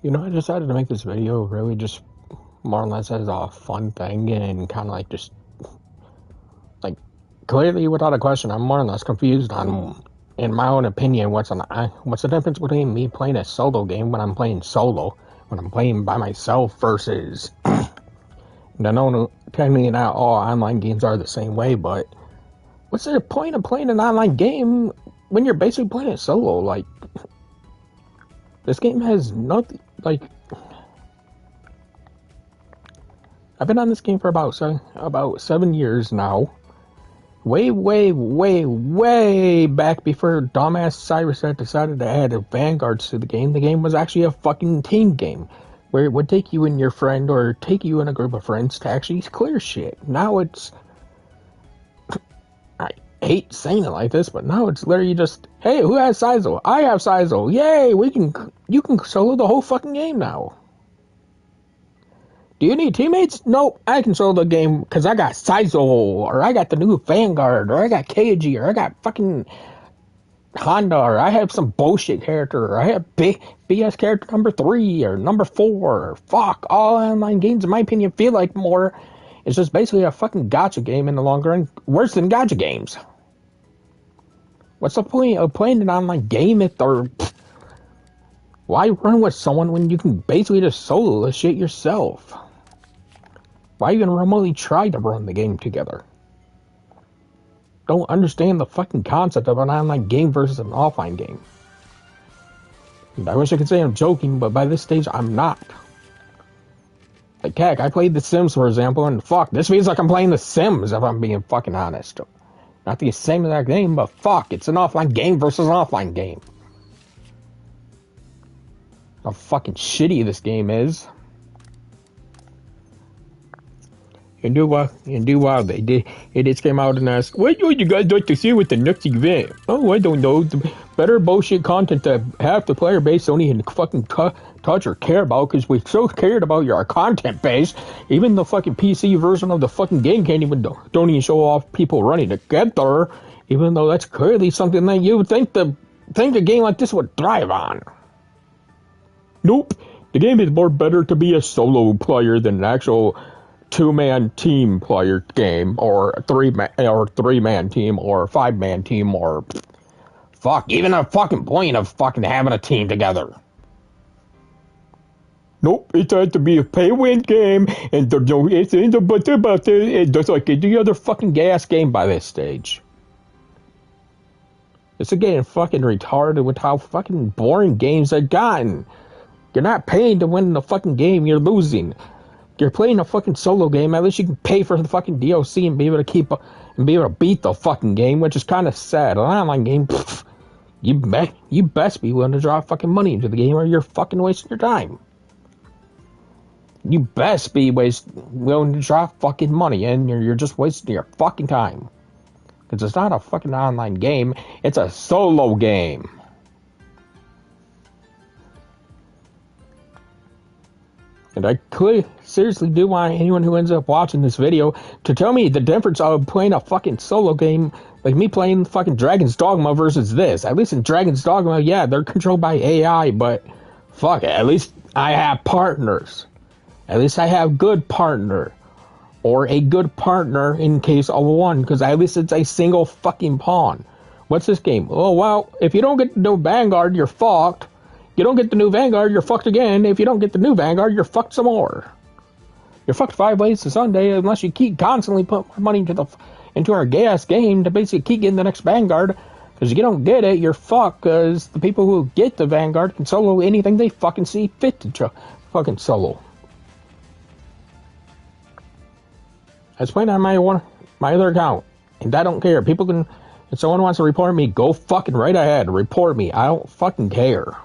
I decided to make this video really just more or less as a fun thing and kind of like just like clearly without a question, I'm more or less confused on, in my own opinion, what's the difference between me playing a solo game when I'm playing solo, when I'm playing by myself versus. I know technically not all online games are the same way, but what's the point of playing an online game when you're basically playing it solo? Like, this game has nothing, like, I've been on this game for about 7 years now. Way back before dumbass Cyrus had decided to add vanguards to the game. The game was actually a fucking team game, where it would take you and your friend, or take you and a group of friends to actually clear shit. Now it's, I hate saying it like this, but now it's literally just, hey, who has Sizel? I have Sizel. Yay, you can solo the whole fucking game now. Do you need teammates? Nope, I can solo the game because I got Sizel, or I got the new Vanguard, or I got KG, or I got fucking Honda, or I have some bullshit character, or I have BS character number 3 or number 4. Fuck, all online games, in my opinion, feel like more. It's just basically a fucking gacha game in the long run. Worse than gacha games. What's the point of playing an online game if they're... Why run with someone when you can basically just solo the shit yourself? Why even remotely try to run the game together? Don't understand the fucking concept of an online game versus an offline game. And I wish I could say I'm joking, but by this stage, I'm not. Like, heck, I played The Sims, for example, and fuck, this feels like I'm playing The Sims, if I'm being fucking honest. Not the same exact game, but fuck, it's an offline game versus an offline game. How fucking shitty this game is. And do what they did. It just came out and asked, what would you guys like to see with the next event? Oh, I don't know. The better bullshit content that half the player base don't even fucking touch or care about, because we so cared about your content base. Even the fucking PC version of the fucking game don't even show off people running together, even though that's clearly something that you would think a game like this would thrive on. Nope. The game is more better to be a solo player than an actual two-man team player game, or a three-man team, or a 5-man team, or fuck, even a fucking point of fucking having a team together. Nope, it has to be a pay-win game, and there's no ifs, ands, or buts about it, just like any other fucking gas game by this stage. It's getting fucking retarded with how fucking boring games have gotten. You're not paying to win the fucking game, you're losing. You're playing a fucking solo game, at least you can pay for the fucking DLC and be able to beat the fucking game, which is kind of sad. An online game, pff, you best be willing to drop fucking money into the game, or you're fucking wasting your time. You best be willing to drop fucking money, and you're just wasting your fucking time. Because it's not a fucking online game, it's a solo game. And I seriously do want anyone who ends up watching this video to tell me the difference of playing a fucking solo game, like me playing fucking Dragon's Dogma versus this. At least in Dragon's Dogma, yeah, they're controlled by AI, but fuck it, at least I have partners. At least I have good partner. Or a good partner in case of one, because at least it's a single fucking pawn. What's this game? Oh, well, if you don't get no Vanguard, you're fucked. You don't get the new Vanguard, you're fucked again. If you don't get the new Vanguard, you're fucked some more. You're fucked 5 ways to Sunday unless you keep constantly putting more money into our gas game to basically keep getting the next Vanguard. Because if you don't get it, you're fucked, because the people who get the Vanguard can solo anything they fucking see fit to fucking solo. I was playing on my other account, and I don't care. People can, if someone wants to report me, go fucking right ahead. Report me. I don't fucking care.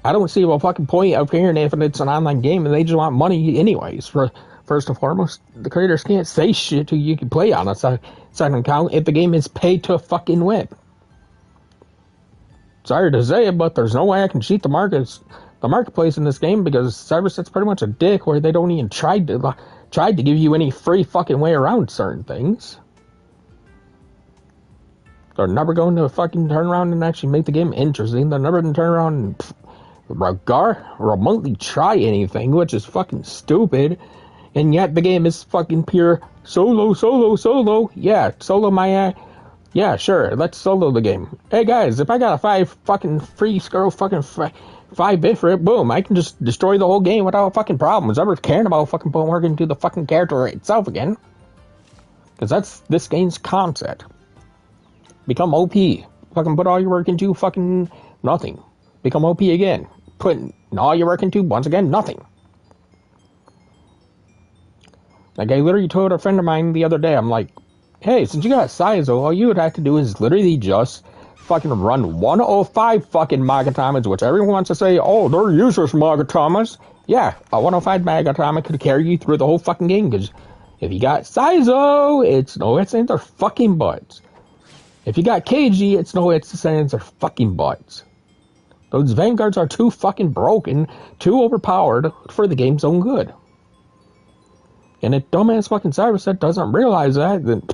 I don't see a fucking point of caring if it's an online game and they just want money anyways. First and foremost, the creators can't say shit to you can play on a second account if the game is paid to fucking win. Sorry to say it, but there's no way I can cheat the marketplace in this game, because Cyberset's pretty much a dick where they don't even try to give you any free fucking way around certain things. They're never going to fucking turn around and actually make the game interesting. They're never going to turn around and remotely try anything, which is fucking stupid. And yet the game is fucking pure solo. Yeah, solo my ass. Yeah, sure, let's solo the game. Hey guys, if I got a 5 fucking free scroll fucking 5-bit for it, boom, I can just destroy the whole game without fucking problems. Ever caring about fucking putting work into the fucking character itself again? Because that's this game's concept. Become OP. Fucking put all your work into fucking nothing. Become OP again. Put all your work into, once again, nothing. Like, I literally told a friend of mine the other day, I'm like, hey, since you got Saizo, all you would have to do is literally just fucking run 105 fucking Magatamas, which everyone wants to say, oh, they're useless Magatamas. Yeah, a 105 Magatama could carry you through the whole fucking game, because if you got Saizo, it's no it's in their fucking butts. If you got KG, it's no it's in their fucking butts. Those Vanguards are too fucking broken, too overpowered for the game's own good. And if dumbass fucking Cyberset doesn't realize that, then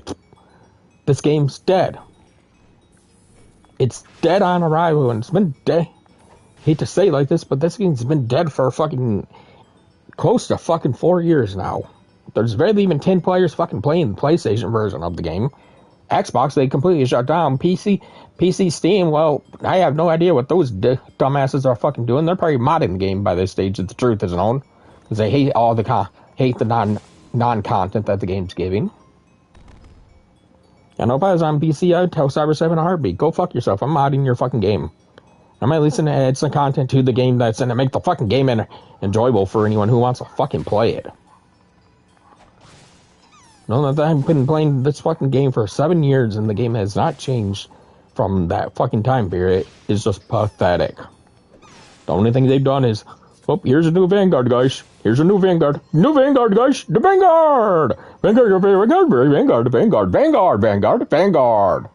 this game's dead. It's dead on arrival, and it's been dead. Hate to say it like this, but this game's been dead for fucking close to fucking 4 years now. There's barely even 10 players fucking playing the PlayStation version of the game. Xbox, they completely shut down. PC, Steam, well, I have no idea what those dumbasses are fucking doing. They're probably modding the game by this stage, if the truth is known. Because they hate all the non-content that the game's giving. I know if I was on PC, I'd tell Cyber7 a heartbeat, go fuck yourself, I'm modding your fucking game. I might listen to add some content to the game that's gonna make the fucking game enjoyable for anyone who wants to fucking play it. No, that I've been playing this fucking game for 7 years and the game has not changed from that fucking time period is just pathetic. The only thing they've done is, oh, here's a new Vanguard, guys. Here's a new Vanguard. New Vanguard, guys. The Vanguard. Vanguard.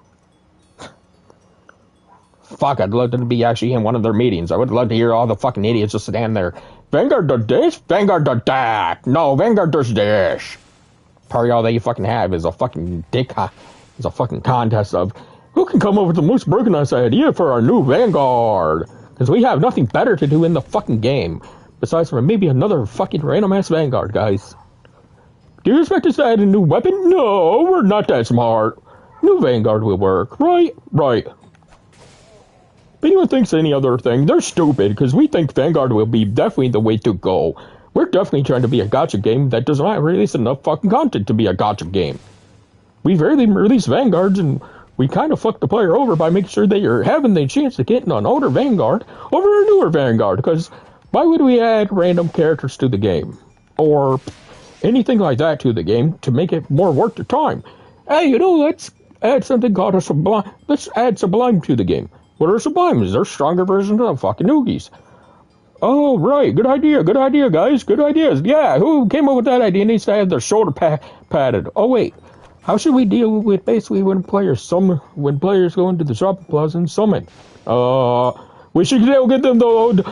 Fuck, I'd love to be actually in one of their meetings. I would love to hear all the fucking idiots just stand there. Vanguard does this, Vanguard does that. No, Vanguard does this. Probably all they fucking have is a fucking is a fucking contest of who can come up with the most broken ass idea for our new Vanguard. Because we have nothing better to do in the fucking game. Besides for maybe another fucking random ass Vanguard, guys. Do you expect us to add a new weapon? No, we're not that smart. New Vanguard will work. Right. If anyone thinks any other thing, they're stupid, because we think Vanguard will be definitely the way to go. We're definitely trying to be a gacha game that does not release enough fucking content to be a gacha game. We rarely release Vanguards, and we kind of fuck the player over by making sure they are having the chance to get an older Vanguard over a newer Vanguard, because why would we add random characters to the game? Or anything like that to the game to make it more worth the time? Hey, let's add something called a Sublime. Let's add Sublime to the game. What are Sublimes? They're stronger versions of fucking Oogies. Oh, right. Good idea, guys. Good ideas. Yeah, who came up with that idea needs to have their shoulder padded. Oh, wait. How should we deal with basically when players go into the shopping plaza and summon? We should still get them the old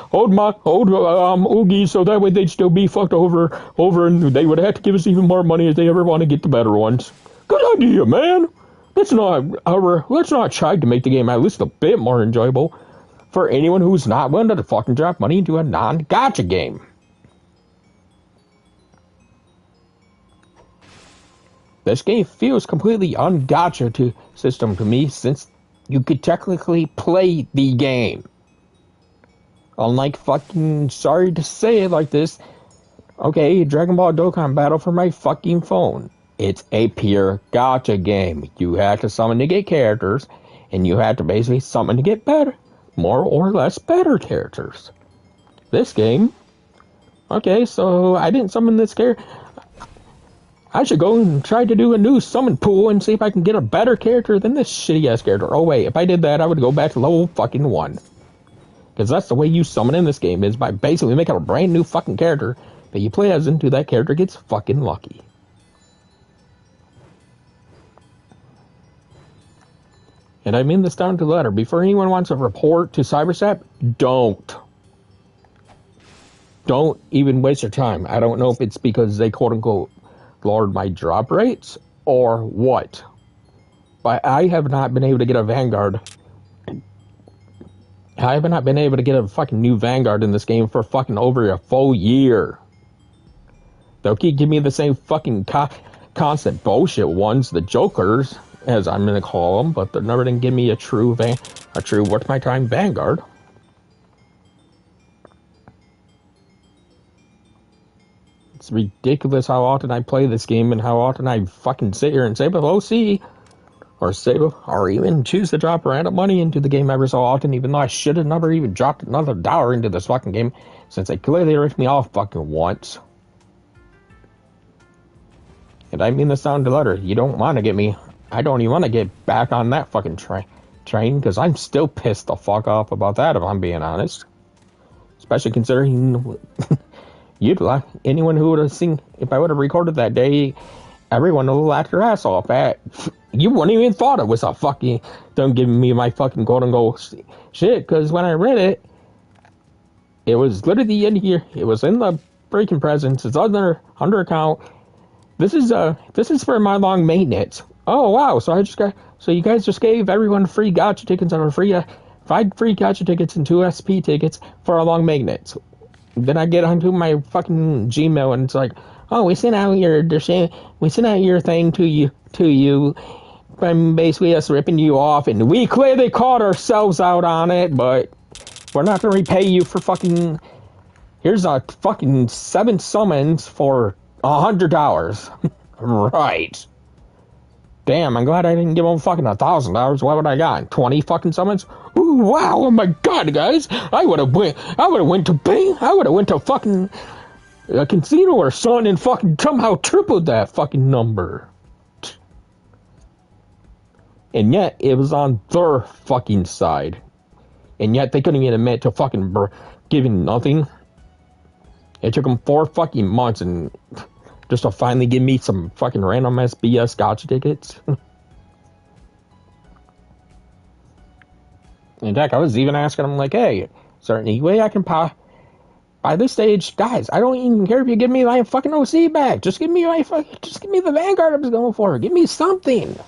Oogies, so that way they'd still be fucked over, and they would have to give us even more money if they ever want to get the better ones. Good idea, man. Let's not try to make the game at least a bit more enjoyable for anyone who's not willing to fucking drop money into a non-gacha game. This game feels completely un-gacha system to me, since you could technically play the game. Unlike fucking, sorry to say it like this, okay, Dragon Ball Dokkan Battle for my fucking phone. It's a pure gacha game. You have to summon to get characters, and you have to basically summon to get better, more or less better characters. This game, okay, so I didn't summon this character. I should go and try to do a new summon pool and see if I can get a better character than this shitty ass character. Oh wait, if I did that, I would go back to level fucking 1. Because that's the way you summon in this game, is by basically making a brand new fucking character that you play as until that character gets fucking lucky. And I mean this down to the letter. Before anyone wants to report to Cybersap, don't even waste your time. I don't know if it's because they quote-unquote lowered my drop rates or what. But I have not been able to get a Vanguard. I have not been able to get a fucking new Vanguard in this game for fucking over a full year. They'll keep giving me the same fucking constant bullshit ones, the jokers, as I'm gonna call them, but they're never gonna give me a true worth my time Vanguard. It's ridiculous how often I play this game and how often I fucking sit here and save with OC, or even choose to drop random money into the game every so often, even though I should have never even dropped another dollar into this fucking game, since they clearly ripped me off fucking once. And I mean this down to letter. You don't want to get me. I don't even want to get back on that fucking train, because I'm still pissed the fuck off about that, if I'm being honest. Especially considering anyone who would have seen, if I would have recorded that day, everyone would have laughed their ass off at. You wouldn't even thought it was a fucking, don't give me my fucking golden goal shit, because when I read it, it was literally in here. It was in the freaking presents. It's under account. This is for my long maintenance. Oh wow! So you guys just gave everyone free gacha tickets and 5 free gacha tickets and 2 SP tickets for a long maintenance. Then I get onto my fucking Gmail and it's like, oh, we sent out your thing to you, and basically us ripping you off, and we clearly caught ourselves out on it, but we're not gonna repay you for fucking. Here's a fucking 7 summons for $100. Right. Damn, I'm glad I didn't give them fucking $1,000. What would I got? 20 fucking summons? Ooh, wow, oh my god, guys. I would have went to fucking a casino or something and fucking somehow tripled that fucking number. And yet, it was on their fucking side. And yet, they couldn't even admit to fucking giving nothing. It took them 4 fucking months and just to finally give me some fucking random SBS gacha tickets. In fact, I was even asking them, like, hey, is there any way I can by this stage, guys, I don't even care if you give me my fucking OC back. Just give me the Vanguard I was going for. Give me something.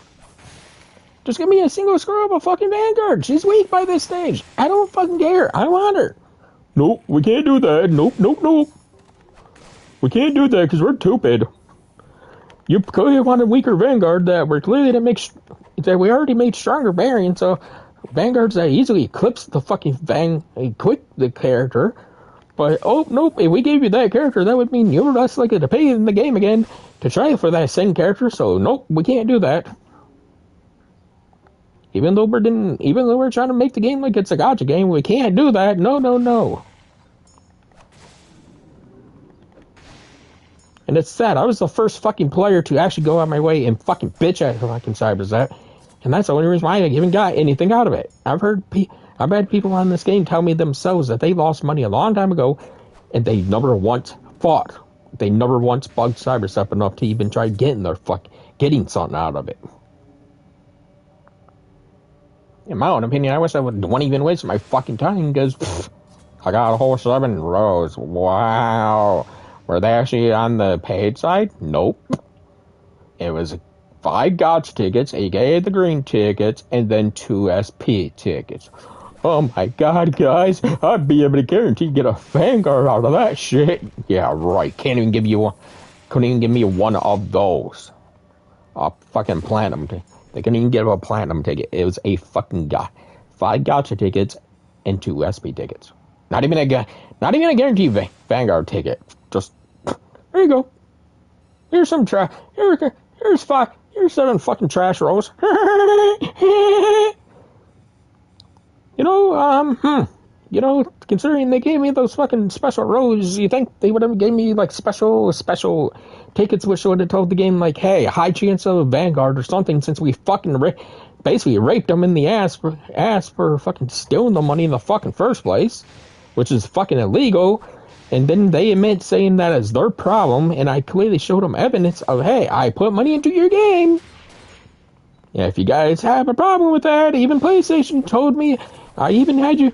Just give me a single screw up a fucking Vanguard. She's weak by this stage. I don't fucking care. I want her. Nope, we can't do that. Nope. We can't do that because we're stupid. You clearly want a weaker Vanguard that we already made stronger variants, so Vanguards that easily eclipse the fucking the character. But oh nope, if we gave you that character, that would mean you were less likely to pay in the game again to try for that same character. So nope, we can't do that. Even though we're trying to make the game like it's a gacha game, we can't do that. No. And it's sad. I was the first fucking player to actually go out my way and fucking bitch at fucking CyberZet. And that's the only reason why I even got anything out of it. I've had people on this game tell me themselves that they lost money a long time ago and they never once fought. They never once bugged CyberZet enough to even try getting something out of it. In my own opinion, I wish I wouldn't even waste my fucking time because I got a whole 7 rows. Wow. Were they actually on the paid side? Nope. It was 5 gacha tickets, aka the green tickets, and then 2 SP tickets. Oh my god, guys, I'd be able to guarantee get a Vanguard out of that shit. Yeah, right. Couldn't even give me one of those. A fucking platinum. They couldn't even give a platinum ticket. It was a fucking 5 gacha tickets and 2 SP tickets. Not even a guaranteed Vanguard ticket. Just there you go. Here's some trash. Here's 7 fucking trash rolls. Considering they gave me those fucking special rolls, you think they would have gave me like special tickets, which would have told the game like, hey, high chance of a Vanguard or something, since we fucking basically raped them in the ass for fucking stealing the money in the fucking first place, which is fucking illegal. And then they admit saying that is their problem, and I clearly showed them evidence of, hey, I put money into your game. Yeah, if you guys have a problem with that, even PlayStation told me, I even I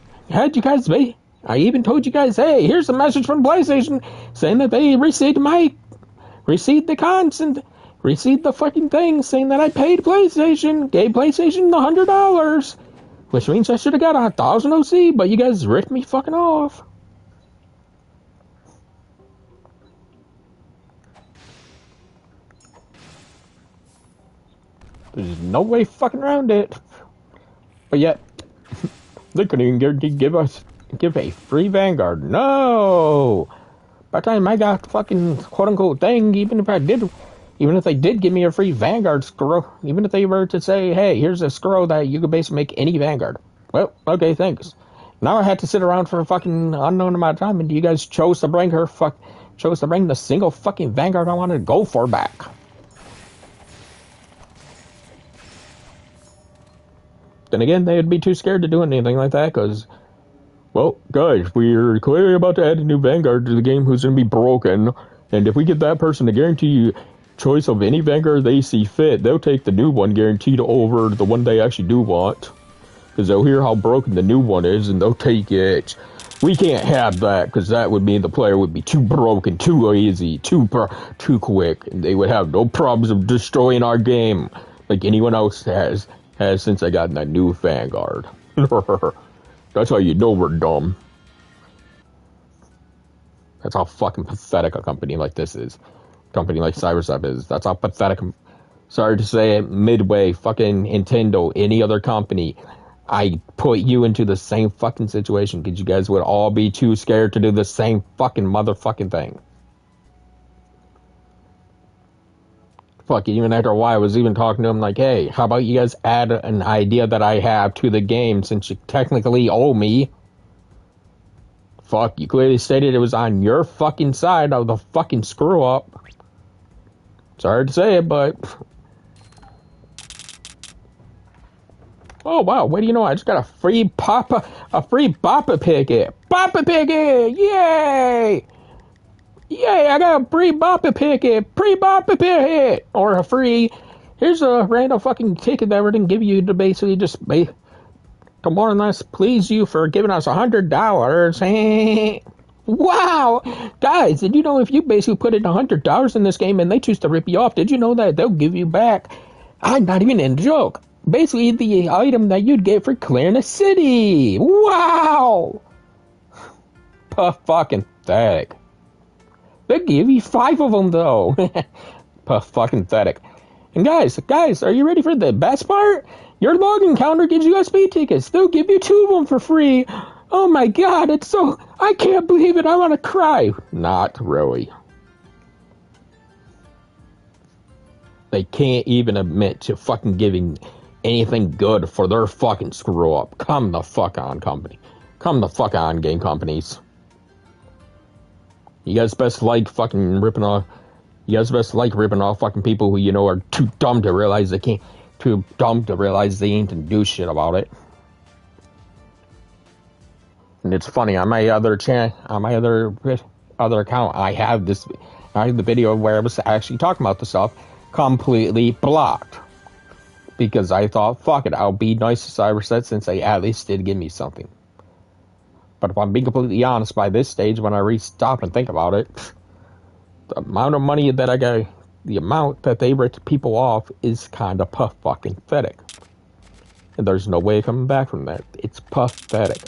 even told you guys, hey, here's a message from PlayStation saying that they received the fucking thing saying that I paid PlayStation, gave PlayStation the $100. Which means I should have got 1,000 OC, but you guys ripped me fucking off. There's no way fucking around it. But yet, they couldn't even give a free Vanguard. No! By the time I got fucking quote-unquote thing, even if they did give me a free Vanguard scroll, even if they were to say, hey, here's a scroll that you could basically make any Vanguard. Well, okay, thanks. Now I had to sit around for a fucking unknown amount of time, and you guys chose to bring the single fucking Vanguard I wanted to go for back. Then again, they'd be too scared to do anything like that, because, well, guys, we're clearly about to add a new Vanguard to the game who's going to be broken, and if we get that person to guarantee choice of any Vanguard they see fit, they'll take the new one guaranteed over the one they actually do want, because they'll hear how broken the new one is, and they'll take it. We can't have that, because that would mean the player would be too broken, too easy, too quick, and they would have no problems of destroying our game, like anyone else has since I got that new Vanguard. That's how you know we're dumb. That's how fucking pathetic a company like this is. A company like CyberSep is. That's how pathetic. Sorry to say it, Midway, fucking Nintendo, any other company, I put you into the same fucking situation because you guys would all be too scared to do the same fucking motherfucking thing. Fuck, even after a while, I was even talking to him like, hey, how about you guys add an idea that I have to the game since you technically owe me? Fuck, you clearly stated it was on your fucking side of the fucking screw up. Sorry to say it, but... Oh, wow, what do you know? I just got a free Boppa Picket. Boppa Picket! Yay! Yay, I got a free Boppa Picket! Free Boppa Picket! Or a free... Here's a random fucking ticket that we're going to give you to basically just... to more or less please you for giving us $100. Wow! Guys, did you know if you basically put in $100 in this game and they choose to rip you off, did you know that they'll give you back... I'm not even in a joke. Basically, the item that you'd get for clearing a city. Wow! Fucking pathetic. They give you 5 of them, though. Fucking pathetic. And guys, are you ready for the best part? Your login counter gives you USB tickets. They'll give you 2 of them for free. Oh my god, it's so... I can't believe it. I want to cry. Not really. They can't even admit to fucking giving anything good for their fucking screw up. Come the fuck on, company. Come the fuck on, game companies. You guys best like fucking ripping off. You guys best like ripping off fucking people who you know are too dumb to realize they can't. Too dumb to realize they ain't to do shit about it. And it's funny on my other other account, I have the video where I was actually talking about the stuff completely blocked because I thought, fuck it, I'll be nice to CyberSep since they at least did give me something. But if I'm being completely honest, by this stage, when I stop and think about it, the amount of money that I got, the amount that they ripped people off is kind of fucking pathetic. And there's no way coming back from that. It's pathetic.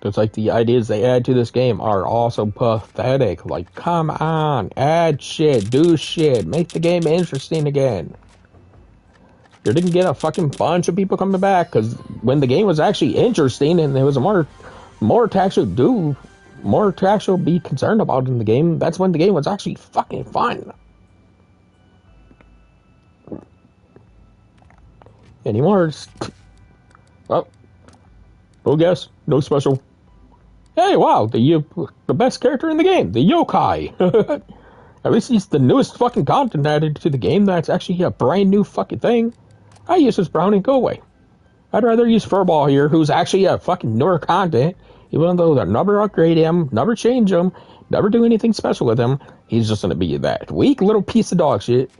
It's like the ideas they add to this game are also pathetic. Like, come on, add shit, do shit, make the game interesting again. You didn't get a fucking bunch of people coming back, because when the game was actually interesting and there was more to actually be concerned about in the game, that's when the game was actually fucking fun. Anymore, well, no guess, no special. Hey, wow, the best character in the game, the yokai. At least he's the newest fucking content added to the game that's actually a brand new fucking thing. I use this brownie, go away. I'd rather use Furball here, who's actually a fucking newer content, even though they'll never upgrade him, never change him, never do anything special with him. He's just gonna be that weak little piece of dog shit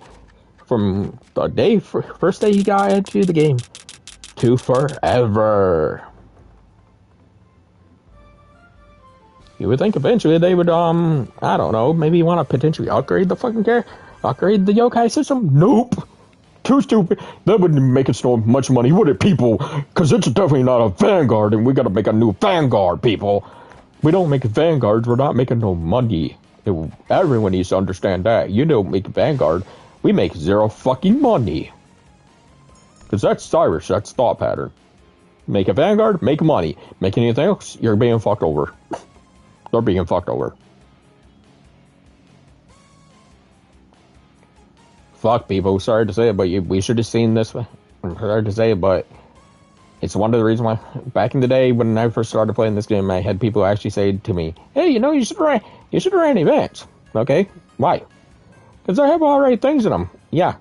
from the first day he got into the game to forever. You would think eventually they would, I don't know, maybe want to potentially upgrade the fucking upgrade the yokai system? Nope. too stupid. That wouldn't make us no much money, would it, people? Because it's definitely not a Vanguard, and we gotta make a new Vanguard, people. We don't make Vanguards, we're not making no money. Everyone needs to understand that. You don't make Vanguard, we make zero fucking money. Because that's Irish, that's thought pattern. Make a Vanguard, make money. Make anything else, you're being fucked over. They're being fucked over. Fuck, people. Sorry to say it, but we should have seen this. I'm sorry to say it, but it's one of the reasons why back in the day when I first started playing this game, I had people actually say to me, "Hey, you should ran events." Okay, why? Because I have all right things in them. Yeah,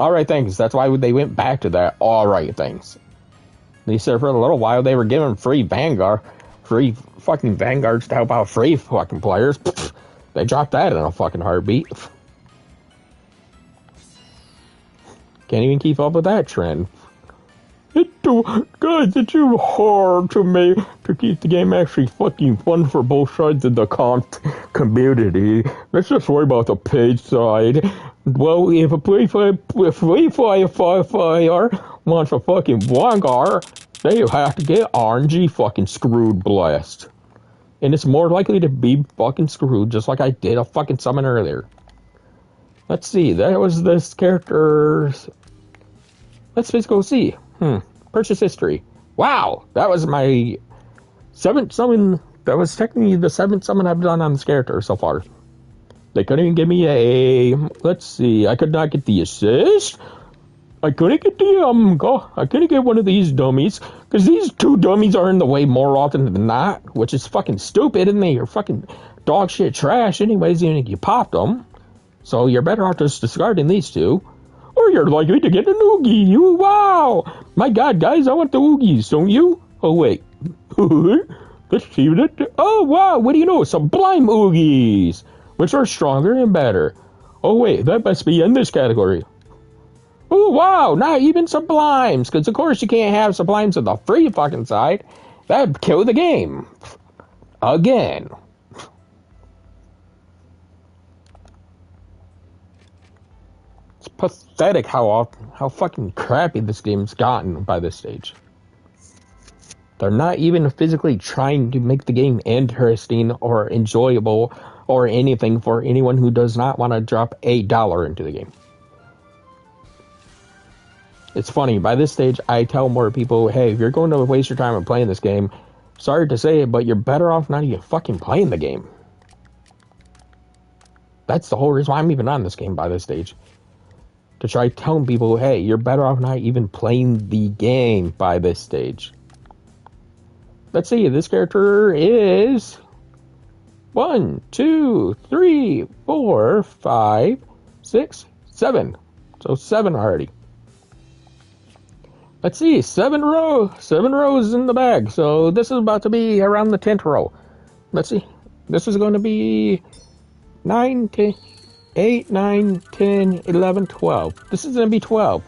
all right things. That's why they went back to that all right things. They said for a little while they were giving free fucking Vanguards to help out free fucking players. They dropped that in a fucking heartbeat. Can't even keep up with that trend. It's too hard to make to keep the game actually fucking fun for both sides of the community. Let's just worry about the paid side. Well, if a free fire wants a fucking Vanguard, they have to get RNG fucking screwed blessed. And it's more likely to be fucking screwed, just like I did a fucking summon earlier. Let's see, that was this character's... Let's just go see. Purchase history. Wow, that was my 7th summon. That was technically the 7th summon I've done on this character so far. They couldn't even give me a... Let's see, I could not get the assist. I couldn't get the, I couldn't get one of these dummies. Because these two dummies are in the way more often than not. Which is fucking stupid, and they are fucking dog shit trash anyways, even if you popped them. So you're better off just discarding these two. Or you're likely to get an Oogie. Wow. My god, guys, I want the Oogies, don't you? Oh, wait. Let's see that. Oh, wow. What do you know? Sublime Oogies. Which are stronger and better. Oh, wait. That must be in this category. Oh, wow. Not even Sublimes. Because, of course, you can't have Sublimes on the free fucking side. That'd kill the game. Again. Pathetic how fucking crappy this game's gotten by this stage. They're not even physically trying to make the game interesting or enjoyable or anything for anyone who does not want to drop $1 into the game. It's funny, by this stage I tell more people, hey, if you're going to waste your time on playing this game, sorry to say it, but you're better off not even fucking playing the game. That's the whole reason why I'm even on this game by this stage. To try telling people, hey, you're better off not even playing the game by this stage. Let's see, this character is 1, 2, 3, 4, 5, 6, 7. So 7 already. Let's see, 7 rows in the bag. So this is about to be around the 10th row. Let's see. This is going to be 9, 10, 8, 9, 10, 11, 12. This is going to be 12.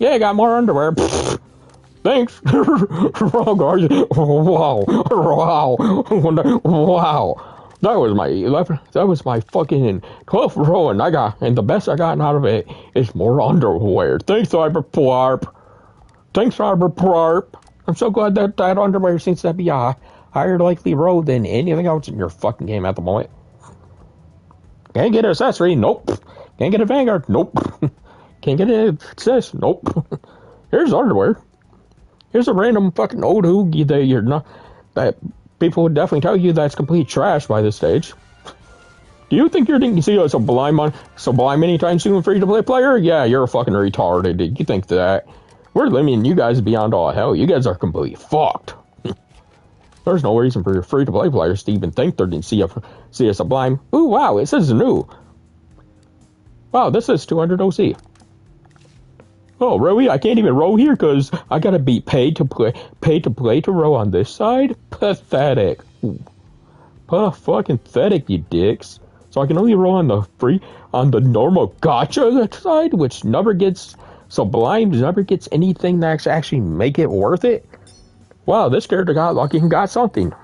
Yeah, I got more underwear. Thanks. Wrong, guys. Wow. That was my 11th. That was my fucking 12th row, and the best I got out of it is more underwear. Thanks, Cyberplarp. I'm so glad that underwear seems to be a higher likely row than anything else in your fucking game at the moment. Can't get an accessory? Nope. Can't get a Vanguard? Nope. Can't get an assist? Nope. Here's underwear. Here's a random fucking old Oogie that people would definitely tell you that's complete trash by this stage. Do you think you're going to see a Sublime anytime soon, free-to-play player? Yeah, you're fucking retarded. You think that? We're limiting you guys beyond all hell. You guys are completely fucked. There's no reason for your free-to-play players to even think they're going to see a Sublime. Ooh, wow, it says new. Wow, this is 200 OC. Oh, really? I can't even row here because I gotta be paid to play to row on this side? Pathetic. Fucking pathetic, you dicks. So I can only row on the normal gacha side, which never gets Sublimes, never gets anything that actually make it worth it. Wow, this character got lucky and got something.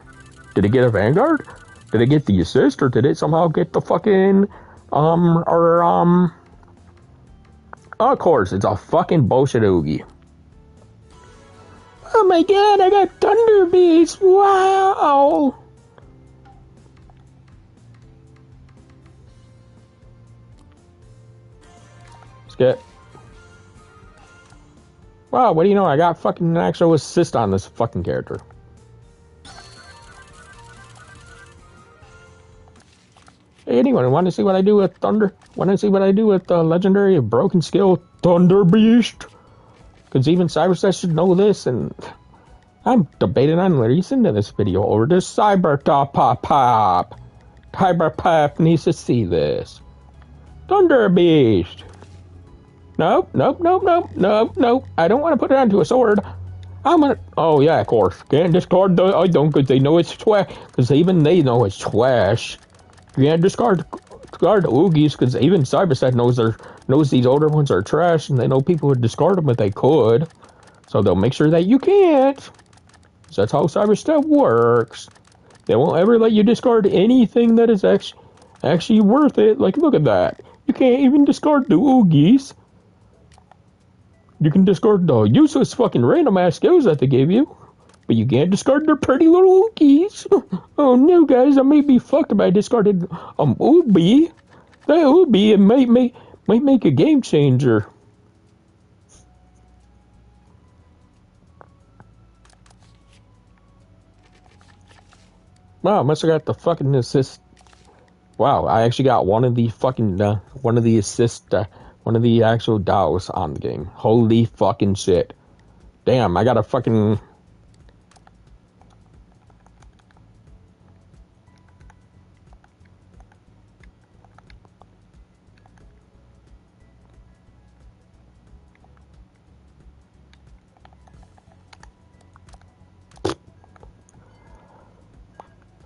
Did it get a Vanguard? Did it get the assist, or did it somehow get the fucking, Of course, it's a fucking bullshit Oogie. Oh my god, I got Thunder Beast! Wow! Let's get. Wow, what do you know? I got fucking an actual assist on this fucking character. Hey, anyone want to see what I do with Thunder? Want to see what I do with the legendary broken skill Thunder Beast? Because even Cyberset should know this, and I'm debating on releasing this video over to Cyberpop. Cyberpop needs to see this. Thunder Beast. Nope. I don't want to put it onto a sword. I'm gonna. Oh yeah, of course. Can't discard the. I don't, because they know it's trash. Because even they know it's trash. You can't discard Oogies, because even Cyberset knows these older ones are trash, and they know people would discard them if they could. So they'll make sure that you can't. So that's how Cyberset works. They won't ever let you discard anything that is actually worth it. Like, look at that. You can't even discard the Oogies. You can discard the useless fucking random ass skills that they gave you. But you can't discard their pretty little Oogies. Oh no, guys, I may be fucked if I discarded Oogie. That Oogie, it might make a game changer. Wow, I must have got the fucking assist. Wow, I actually got one of the fucking one of the actual DAOs on the game. Holy fucking shit! Damn, I got a fucking.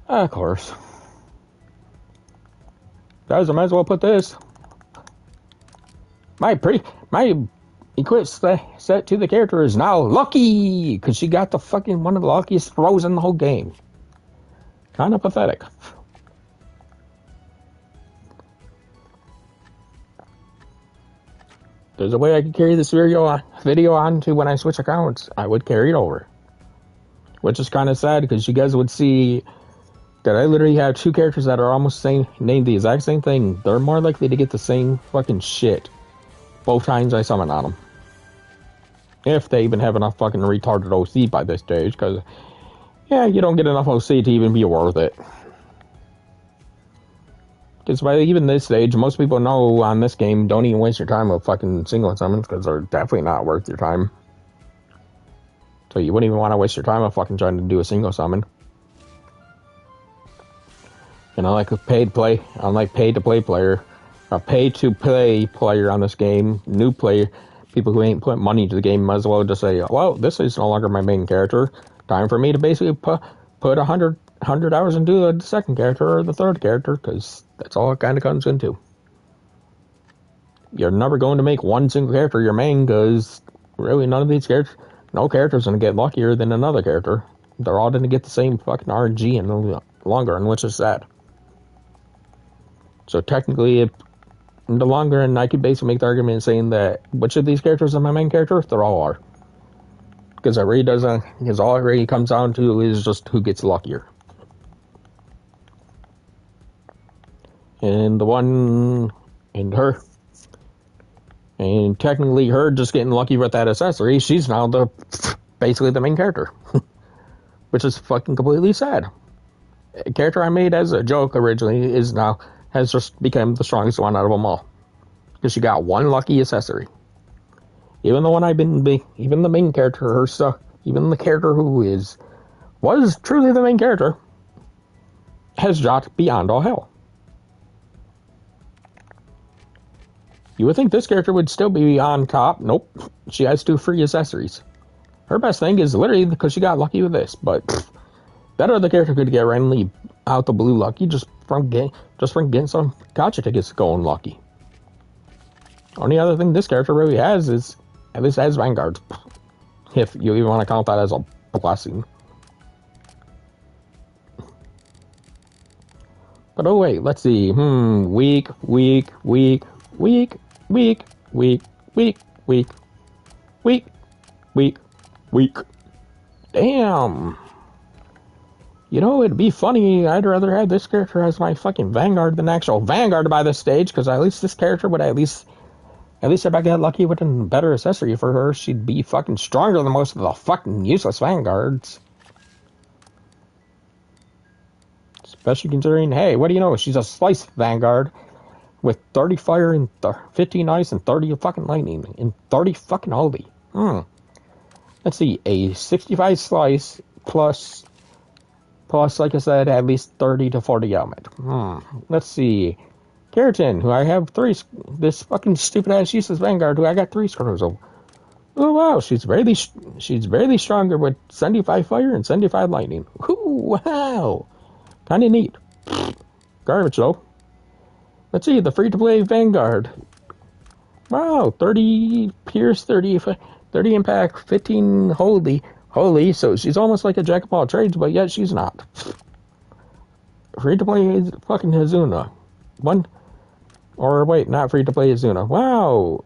Of course. Guys, I might as well put this. My equip set to the character is now lucky, because she got the fucking one of the luckiest throws in the whole game. Kind of pathetic. There's a way I could carry this video on to when I switch accounts. I would carry it over. Which is kind of sad, because you guys would see that I literally have two characters that are almost named the exact same thing. They're more likely to get the same fucking shit both times I summon on them. If they even have enough fucking retarded OC by this stage, because, yeah, you don't get enough OC to even be worth it. Because by even this stage, most people know on this game, don't even waste your time with fucking single summons, because they're definitely not worth your time. So you wouldn't even want to waste your time on fucking trying to do a single summon. And unlike pay-to-play player, a pay-to-play player on this game, new player, people who ain't put money to the game might as well just say, well, this is no longer my main character. Time for me to basically put 100 hours into the second character or the third character, because that's all it kind of comes into. You're never going to make one single character your main, because really none of these characters, no character's going to get luckier than another character. They're all going to get the same fucking RNG in the long run, which is sad. So technically, in the long run, I could basically make the argument saying that which of these characters are my main character? They're all are. Because all it really comes down to is just who gets luckier. And the one, and her. And technically, her just getting lucky with that accessory, she's now basically the main character. Which is fucking completely sad. A character I made as a joke originally has just become the strongest one out of them all. Because she got one lucky accessory. Even the one even the main character, her stuff, even the character who was truly the main character, has dropped beyond all hell. You would think this character would still be on top. Nope. She has 2 free accessories. Her best thing is literally because she got lucky with this, but that other character could get randomly out the blue lucky just from getting some gotcha tickets going lucky. Only other thing this character really has is, at least has Vanguard. If you even want to count that as a blessing. But oh wait, let's see. Week. Weak, weak, weak, weak, weak. Damn. You know, it'd be funny. I'd rather have this character as my fucking Vanguard than actual Vanguard by this stage, because at least this character would at least if I got lucky with a better accessory for her, she'd be fucking stronger than most of the fucking useless Vanguards. Especially considering, hey, what do you know? She's a Slice Vanguard with 30 fire and 15 ice and 30 fucking lightning and 30 fucking holy. Let's see, a 65 Slice plus, like I said, at least 30 to 40 element. Let's see. Keratin, who I have 3, this fucking stupid ass useless Vanguard, who I got 3 screws of. Oh wow, she's barely stronger with 75 fire and 75 lightning. Ooh, wow. Kinda neat. Garbage though. Let's see, the free-to-play Vanguard. Wow, 30 Pierce, 30 Impact, 15 Holy, so she's almost like a jack of all trades, but yet she's not. Free-to-play fucking Hazuna. Not free-to-play Hazuna. Wow.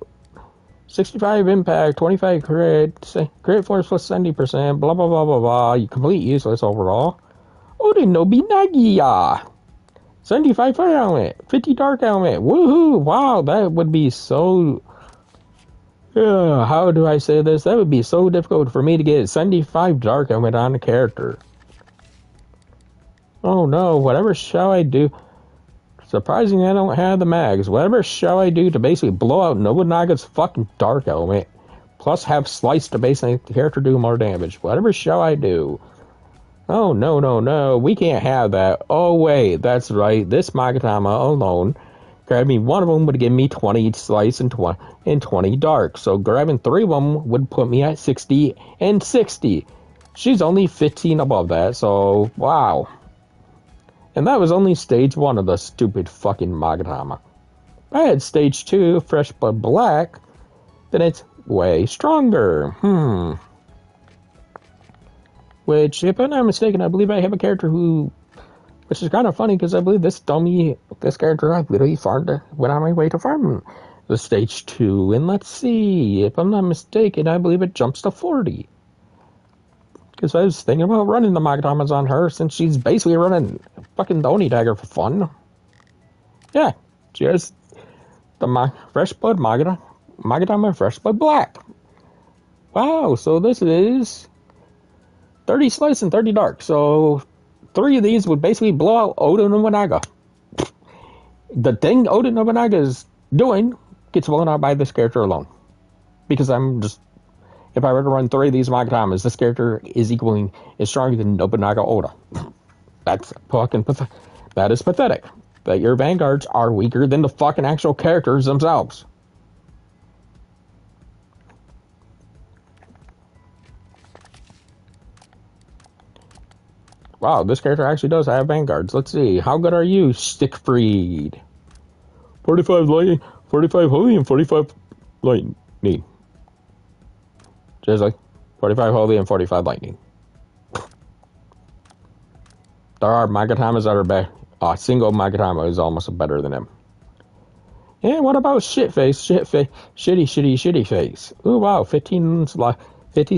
65 Impact, 25 crit force plus 70%, blah, blah, blah, blah, blah. You complete useless overall. Odenobi Nagia. 75 fire element, 50 dark element. Woohoo! Wow, that would be so... how do I say this? That would be so difficult for me to get 75 dark element on a character. Oh no, whatever shall I do? Surprisingly, I don't have the mags. Whatever shall I do to basically blow out Nobunaga's fucking dark element, plus have Slice to basically make the character do more damage? Whatever shall I do? Oh, no. We can't have that. Oh, wait. That's right. This Magatama alone, grabbing one of them would give me 20 Slice and 20 Dark. So grabbing 3 of them would put me at 60 and 60. She's only 15 above that. So, wow. And that was only stage 1 of the stupid fucking Magatama. I had stage 2, Fresh Blood Black. Then it's way stronger. Which, if I'm not mistaken, I believe I have a character which is kind of funny because I believe this character I literally went on my way to farm the stage 2. And let's see, if I'm not mistaken, I believe it jumps to 40. Because I was thinking about running the Magatamas on her since she's basically running fucking the Oni Dagger for fun. Yeah, she has the Fresh Blood Magatama Fresh Blood Black. Wow, so this is 30 Slice and 30 Dark. So 3 of these would basically blow out Oda Nobunaga. The thing Oda Nobunaga is doing gets blown out by this character alone. Because if I were to run 3 of these Magatamas, this character is stronger than Nobunaga Oda. That's fucking pathetic. That is pathetic. That your Vanguards are weaker than the fucking actual characters themselves. Wow, this character actually does have Vanguards. Let's see. How good are you, Stickfried? 45 lightning, 45 holy, and 45 lightning. Just like 45 holy and 45 lightning. There are Magatamas that are better. A single Magatama is almost better than him. And what about shitty face? Ooh, wow, 50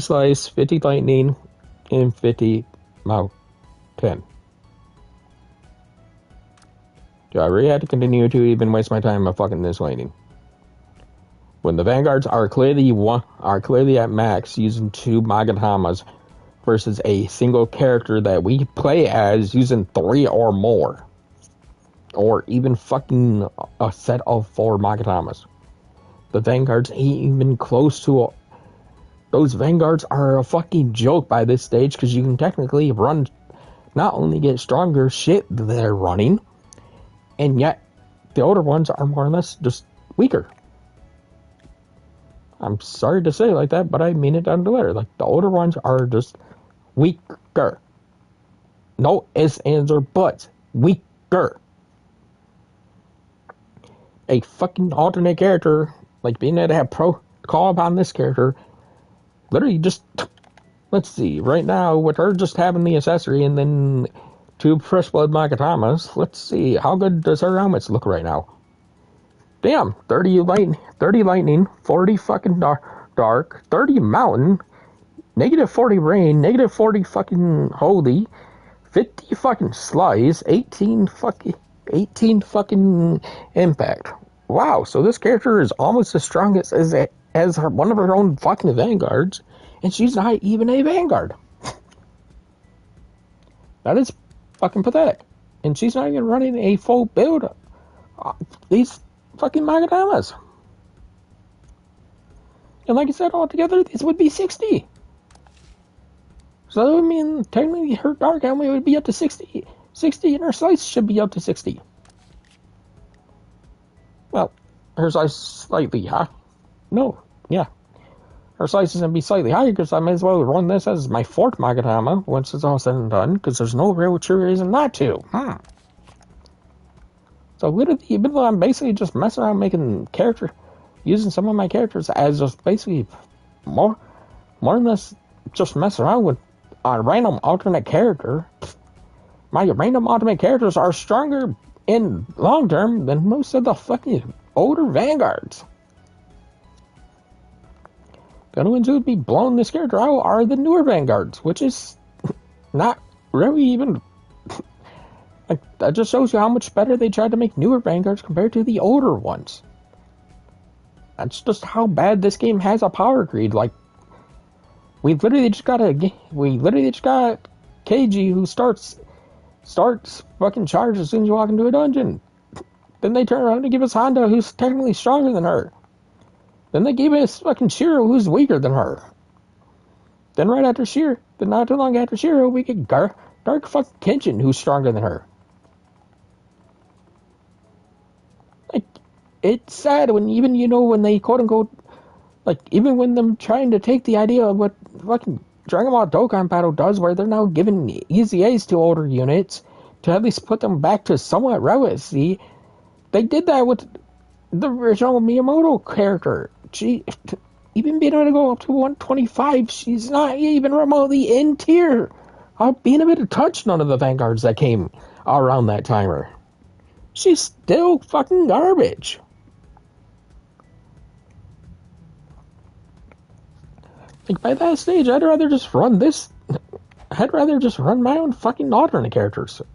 Slice, 50 lightning, and 50 mouth. 10. Do I really have to continue to even waste my time on fucking this lightning? When the Vanguards are clearly at max using 2 Magatamas versus a single character that we play as using 3 or more. Or even fucking a set of 4 Magatamas. The Vanguards ain't even close to those Vanguards are a fucking joke by this stage because you can technically not only get stronger shit they're running, and yet the older ones are more or less just weaker. I'm sorry to say it like that, but I mean it down to letter. Like, the older ones are just weaker. No ifs, ands, or buts. Weaker. A fucking alternate character, like being able to have call upon this character, literally just... Let's see, right now, with her just having the accessory and then 2 Fresh Blood Magatamas, let's see, how good does her helmets look right now? Damn, 30 lightning, 40 fucking dark, 30 mountain, negative 40 rain, negative 40 fucking holy, 50 fucking slice, 18 fucking impact. Wow, so this character is almost as strong as one of her own fucking vanguards, and she's not even a vanguard. That is fucking pathetic. And she's not even running a full build. These fucking Magadamas. And like I said, altogether, this would be 60. So, I mean, technically her dark helmet would be up to 60. 60 and her slice should be up to 60. Well, her slice slightly high. No, yeah. Her slice is going to be slightly higher because I may as well run this as my 4th Magatama once it's all said and done because there's no real true reason not to. So literally, even though I'm basically just messing around making using some of my characters as just basically more than less just mess around with a random alternate character, my random alternate characters are stronger in long term than most of the fucking older vanguards. The only ones who would be blowing this character out are the newer vanguards, which is not really even. Like, that just shows you how much better they tried to make newer vanguards compared to the older ones. That's just how bad this game has a power greed. Like, we literally just got KG who starts fucking charge as soon as you walk into a dungeon. Then they turn around and give us Honda, who's technically stronger than her. Then they gave us fucking Shiro, who's weaker than her. Then not too long after Shiro, we get Dark fucking Kenshin, who's stronger than her. Like, it's sad when when they quote unquote, like, even when them trying to take the idea of what fucking Dragon Ball Dokkan Battle does, where they're now giving easy A's to older units to at least put them back to somewhat relevancy. They did that with the original Miyamoto character. She, even being able to go up to 125, she's not even remotely in tier. Being able to touch none of the vanguards that came around that timer. She's still fucking garbage. Like, by that stage, I'd rather just run my own fucking alternate characters. At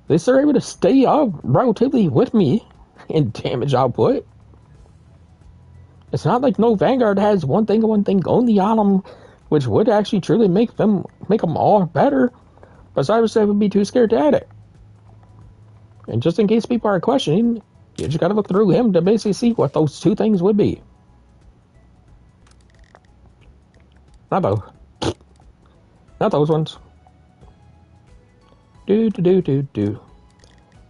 least they're able to stay up relatively with me in damage output. It's not like no Vanguard has one thing only on them, which would actually truly make them all better. But Cyber would be too scared to add it. And just in case people are questioning, you just gotta look through him to basically see what those two things would be. Not those ones.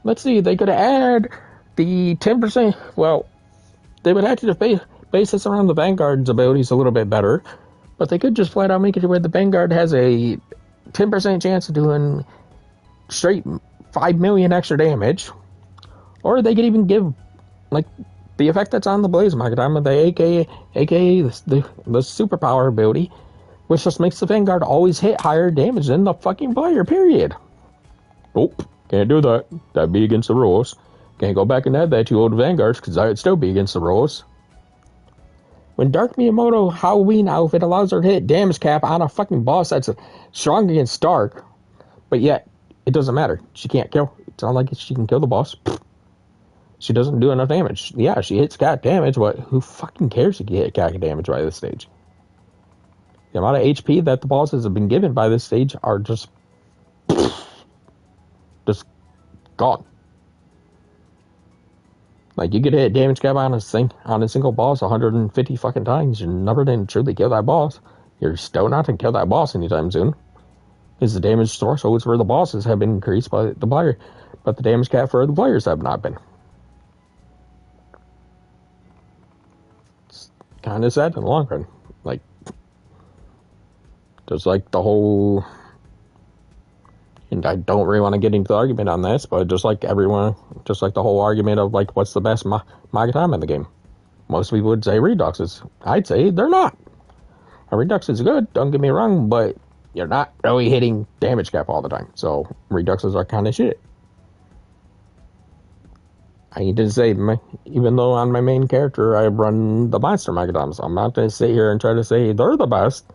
Let's see, they could add the 10%. Well, they would have to base this around the Vanguard's abilities a little bit better. But they could just flat out make it to where the Vanguard has a 10% chance of doing straight 5 million extra damage. Or they could even give, like, the effect that's on the Blaze Magatama, the aka the superpower ability, which just makes the Vanguard always hit higher damage than the fucking player, period. Nope, can't do that. That'd be against the rules. Can't go back and add that to old Vanguards, because that would still be against the rules. When Dark Miyamoto Halloween outfit allows her to hit damage cap on a fucking boss that's strong against Dark, but yet, it doesn't matter. She can't kill. It's not like she can kill the boss. She doesn't do enough damage. Yeah, she hits cat damage, but who fucking cares if you hit cat damage by this stage? The amount of HP that the bosses have been given by this stage are just gone. Like, you could hit damage cap on a single boss 150 fucking times. You're never going to truly kill that boss. You're still not going to kill that boss anytime soon. Because the damage thresholds for the bosses have been increased by the player, but the damage cap for the players have not been. It's kind of sad in the long run. Like, just like the whole... And I don't really want to get into the argument on this, but just like the whole argument of, like, what's the best Magatama in the game? Most people would say Reduxes. I'd say they're not. A Redux is good, don't get me wrong, but you're not really hitting damage cap all the time. So Reduxes are kind of shit. I need to say, even though on my main character I run the monster Magadamas, I'm not going to sit here and try to say they're the best,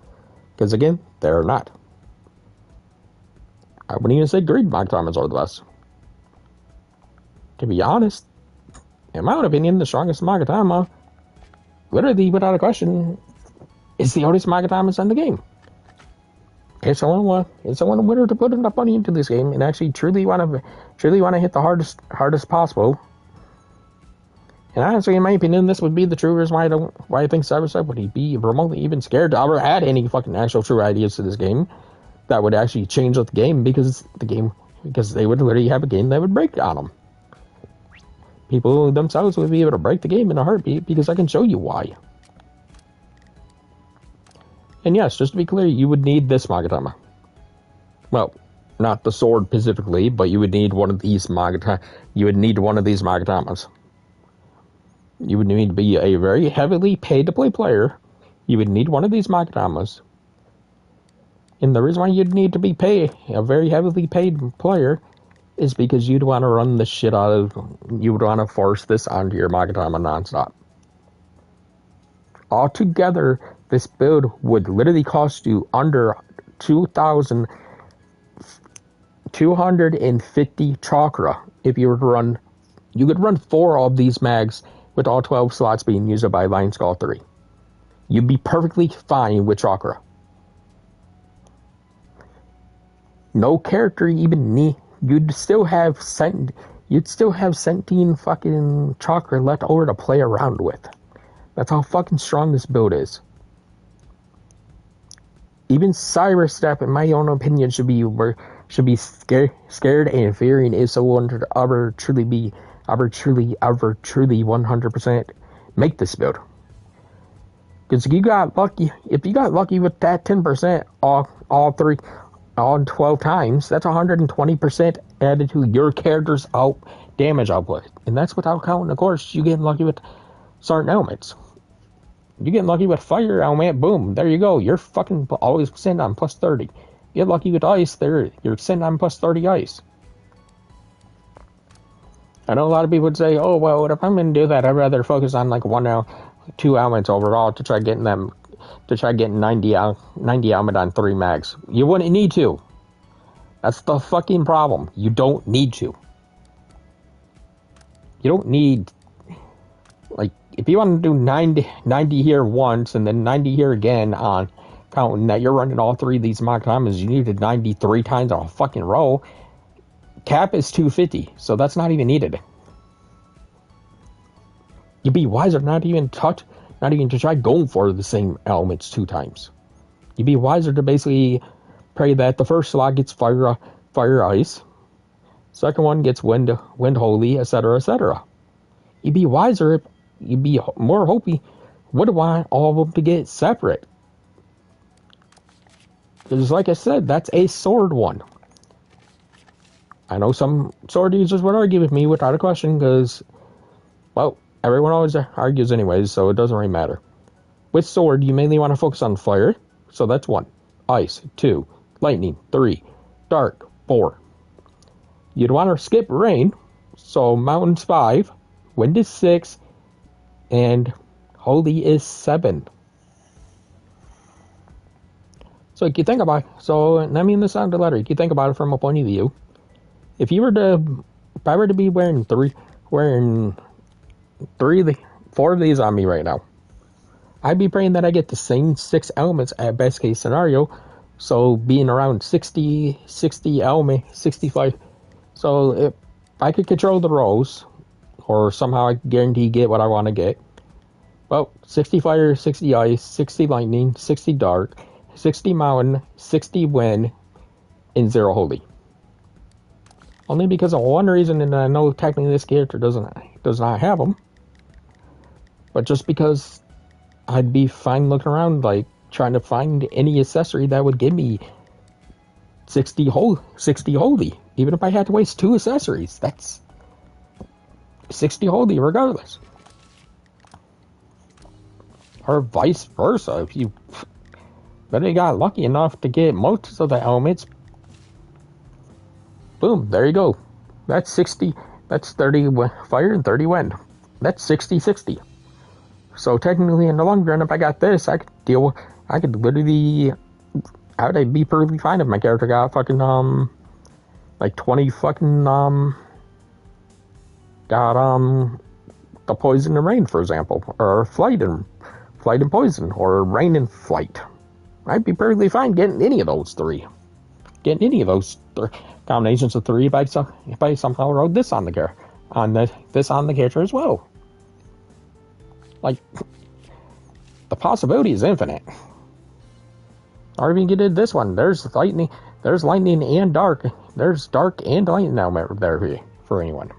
because again, they're not. I wouldn't even say Greed Magadamas are the best. To be honest, in my own opinion, the strongest Magatama, literally without a question, is the oldest Magadamas in the game. If someone wanted to put enough money into this game and actually truly want to hit the hardest possible. And honestly, in my opinion, this would be the true reason why I think Cyberside would be remotely even scared to ever add any fucking actual true ideas to this game that would actually change the game, because they would literally have a game that would break on them. People themselves would be able to break the game in a heartbeat, because I can show you why. And yes, just to be clear, you would need this Magatama. Well, not the sword specifically, but you would need one of these Magatamas. You would need one of these Magatamas. You would need to be a very heavily paid-to-play player. You would need one of these Magatamas. And the reason why you'd need to be a very heavily paid player is because you'd want to run the shit out of... You would want to force this onto your Magatama nonstop. Altogether, this build would literally cost you under 2,250 chakra if you were to run. You could run 4 of these mags with all 12 slots being used by Lion Skull 3. You'd be perfectly fine with chakra. No character even need. You'd still have sentient fucking chakra left over to play around with. That's how fucking strong this build is. Even Cyberstep, in my own opinion, should be scared and fearing if someone would ever truly 100% make this build. Because if you got lucky with that 10% all 12 times, that's 120% added to your character's damage output. And that's without counting, of course, you getting lucky with certain elements. You get lucky with fire element, boom, there you go. You're fucking always sitting on plus 30. You get lucky with ice, you're sitting on plus 30 ice. I know a lot of people would say, oh, well, if I'm going to do that, I'd rather focus on like 2 elements overall to try getting 90 element on 3 mags. You wouldn't need to. That's the fucking problem. You don't need to. You don't need, like, if you want to do 90 here once and then 90 here again on counting that you're running all 3 of these Magatamas, you need to 93 times on a fucking row. Cap is 250, so that's not even needed. You'd be wiser not even to try going for the same elements 2 times. You'd be wiser to basically pray that the first slot gets fire ice, second one gets wind holy, etc., etc. You'd be wiser. You'd be more hopey. Would want all of them to get separate. Because, like I said, that's a sword one. I know some sword users would argue with me without a question, because, well, everyone always argues anyways, so it doesn't really matter. With sword, you mainly want to focus on fire, so that's 1. Ice, 2. Lightning, 3. Dark, 4. You'd want to skip rain, so mountain's 5. Wind is 6. And holy is 7. So if you think about it, this sounds a letter. You think about it from a point of view. If I were to be wearing 4 of these on me right now, I'd be praying that I get the same 6 elements at best case scenario. So being around 60 element, 65. So if I could control the rows, or somehow I guarantee get what I want to get, well, 60 fire, 60 ice, 60 lightning, 60 dark, 60 mountain, 60 wind, and 0 holy. Only because of one reason, and I know technically this character does not have them, but just because I'd be fine looking around, like trying to find any accessory that would give me 60 holy. Even if I had to waste 2 accessories, that's 60 holy regardless. Or vice versa, if you literally got lucky enough to get most of the elements, boom, there you go. That's 60 That's 30 fire and 30 wind. That's 60-60. So technically, in the long run, if I got this, I could deal. I could literally. I would be perfectly fine if my character got fucking like 20 fucking got the poison and rain, for example, or flight and poison, or rain and flight. I'd be perfectly fine getting any of those three. Getting any of those combinations of three if I somehow wrote this on the character, this on the character as well. Like, the possibility is infinite. Or even you did this one. There's lightning and dark. There's dark and lightning now there for anyone.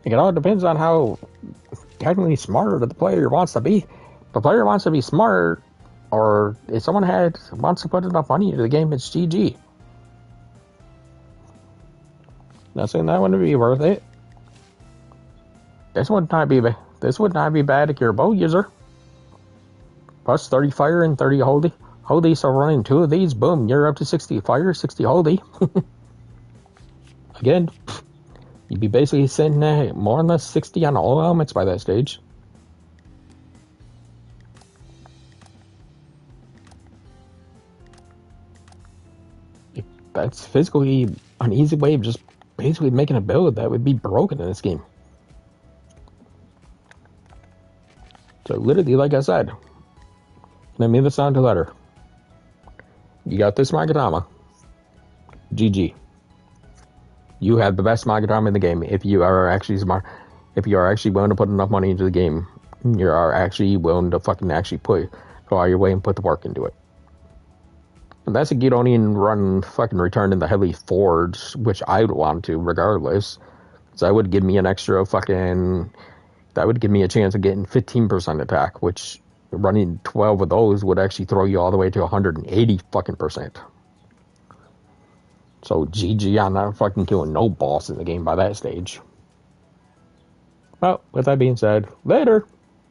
It all depends on how technically smart the player wants to be. If the player wants to be smart, or if someone wants to put enough money into the game, it's GG. Not saying that wouldn't be worth it. This would not be bad if you're a bow user. Plus 30 fire and 30 holy. Holy, so running two of these, boom, you're up to 60 fire, 60 holy. Again, you'd be basically sitting at more or less 60 on all elements by that stage. That's physically an easy way of just basically making a build that would be broken in this game. So literally, like I said, let me this down to letter. You got this Magatama. GG. You have the best Magatama in the game if you are actually smart. If you are actually willing to put enough money into the game, you are actually willing to fucking actually go all your way and put the work into it. And that's if you don't even run fucking Return in the Heavy Forge, which I would want to regardless. Because that would give me an extra fucking... That would give me a chance of getting 15% attack, which running 12 of those would actually throw you all the way to 180 fucking percent. So GG on not fucking killing no boss in the game by that stage. Well, with that being said, later.